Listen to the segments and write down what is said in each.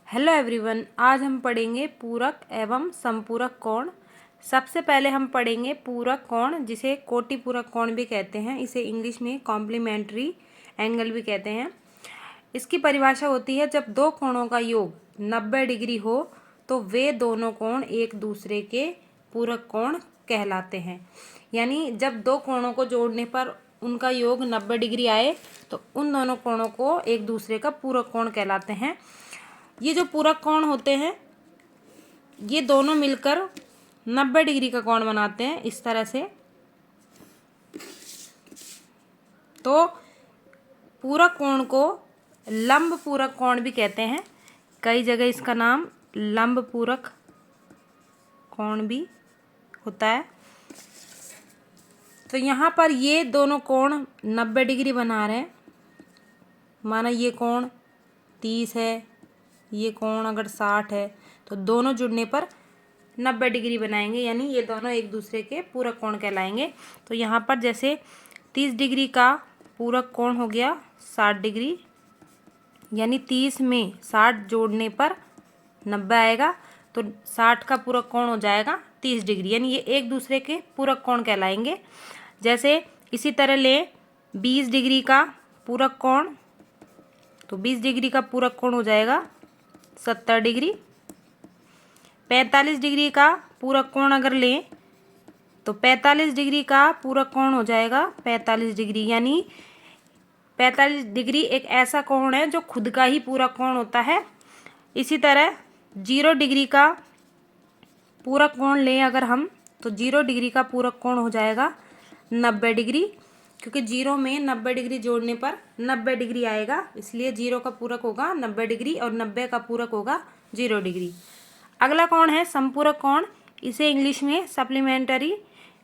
Hello everyone, आज हम पढ़ेंगे पूरक एवं समपूरक कोण। सबसे पहले हम पढ़ेंगे पूरक कोण, जिसे कोटि पूरक कोण भी कहते हैं। इसे इंग्लिश में कॉम्प्लीमेंट्री एंगल भी कहते हैं। इसकी परिभाषा होती है, जब दो कोणों का योग 90 डिग्री हो तो वे दोनों कोण एक दूसरे के पूरक कोण कहलाते हैं। यानी जब दो कोणों को जोड़ने पर उनका योग 90 डिग्री आए तो उन दोनों कोणों को एक दूसरे का पूरक कोण कहलाते हैं। ये जो पूरक कोण होते हैं, ये दोनों मिलकर 90 डिग्री का कोण बनाते हैं, इस तरह से। तो पूरक कोण को लंब पूरक कोण भी कहते हैं। कई जगह इसका नाम लंब पूरक कोण भी होता है। तो यहाँ पर ये दोनों कोण 90 डिग्री बना रहे हैं। माना ये कोण 30 है, ये कोण अगर 60 है, तो दोनों जुड़ने पर 90 डिग्री बनाएंगे, यानी ये दोनों एक दूसरे के पूरक कोण कहलाएंगे। तो यहाँ पर जैसे 30 डिग्री का पूरक कोण हो गया 60 डिग्री, यानी 30 में 60 जोड़ने पर 90 आएगा, तो 60 का पूरक कोण हो जाएगा 30 डिग्री, यानी ये एक दूसरे के पूरक कोण कहलाएंगे। जैसे इसी तरह ले 20 डिग्री का पूरक कोण, तो 20 डिग्री का पूरक कोण हो जाएगा 70 डिग्री। 45 डिग्री का पूरक कोण अगर लें तो 45 डिग्री का पूरक कोण हो जाएगा 45 डिग्री, यानी 45 डिग्री एक ऐसा कोण है जो खुद का ही पूरक कोण होता है। इसी तरह 0 डिग्री का पूरक कोण लें अगर हम, तो 0 डिग्री का पूरक कोण हो जाएगा 90 डिग्री, क्योंकि 0 में 90 डिग्री जोड़ने पर 90 डिग्री आएगा, इसलिए 0 का पूरक होगा 90 डिग्री और 90 का पूरक होगा 0 डिग्री। अगला कोण है समपूरक कोण। इसे इंग्लिश में सप्लीमेंट्री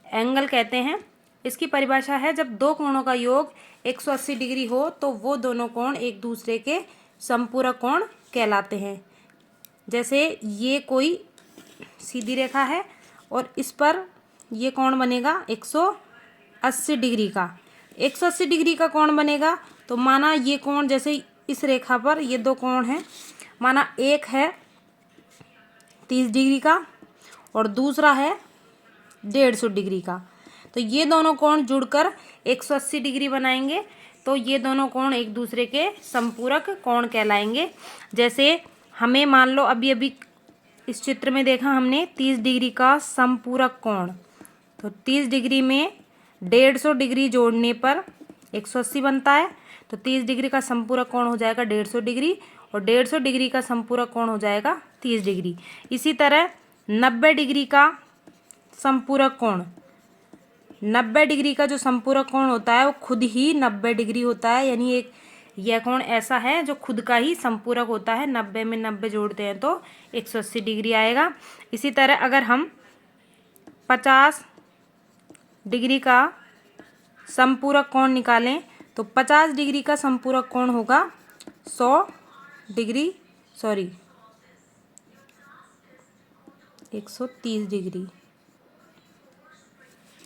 एंगल कहते हैं। इसकी परिभाषा है, जब दो कोणों का योग 180 डिग्री हो तो वो दोनों कोण एक दूसरे के समपूरक कोण कहलाते हैं। जैसे ये कोई सीधी रेखा है और इस पर ये कोण बनेगा 180 डिग्री का। 180 डिग्री का कोण बनेगा, तो माना ये कोण, जैसे इस रेखा पर ये दो कोण हैं, माना एक है 30 डिग्री का और दूसरा है 150 डिग्री का, तो ये दोनों कोण जुड़कर 180 डिग्री बनाएंगे। तो ये दोनों कोण एक दूसरे के समपूरक कोण कहलाएंगे। जैसे हमें मान लो अभी अभी इस चित्र में देखा हमने 30 डिग्री का समपूरक कोण, तो 30 डिग्री में 150 डिग्री जोड़ने पर 180 बनता है, तो 30 डिग्री का समपूरक कोण हो जाएगा 150 डिग्री और 150 डिग्री का समपूरक कोण हो जाएगा 30 डिग्री। इसी तरह 90 डिग्री का समपूरक कोण, 90 डिग्री का जो समपूरक कोण होता है वो खुद ही 90 डिग्री होता है, यानी एक यह कोण ऐसा है जो खुद का ही समपूरक होता है। 90 में 90 जोड़ते हैं तो 180 डिग्री आएगा। इसी तरह अगर हम 50 डिग्री का समपूरक कोण निकालें तो 50 डिग्री का समपूरक कोण होगा 100 डिग्री, 130 डिग्री।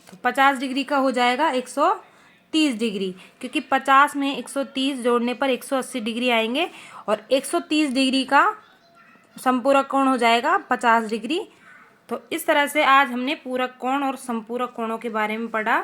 तो 50 डिग्री का हो जाएगा 130 डिग्री, क्योंकि 50 में 130 जोड़ने पर 180 डिग्री आएंगे और 130 डिग्री का समपूरक कोण हो जाएगा 50 डिग्री। तो इस तरह से आज हमने पूरक कोण और समपूरक कोणों के बारे में पढ़ा।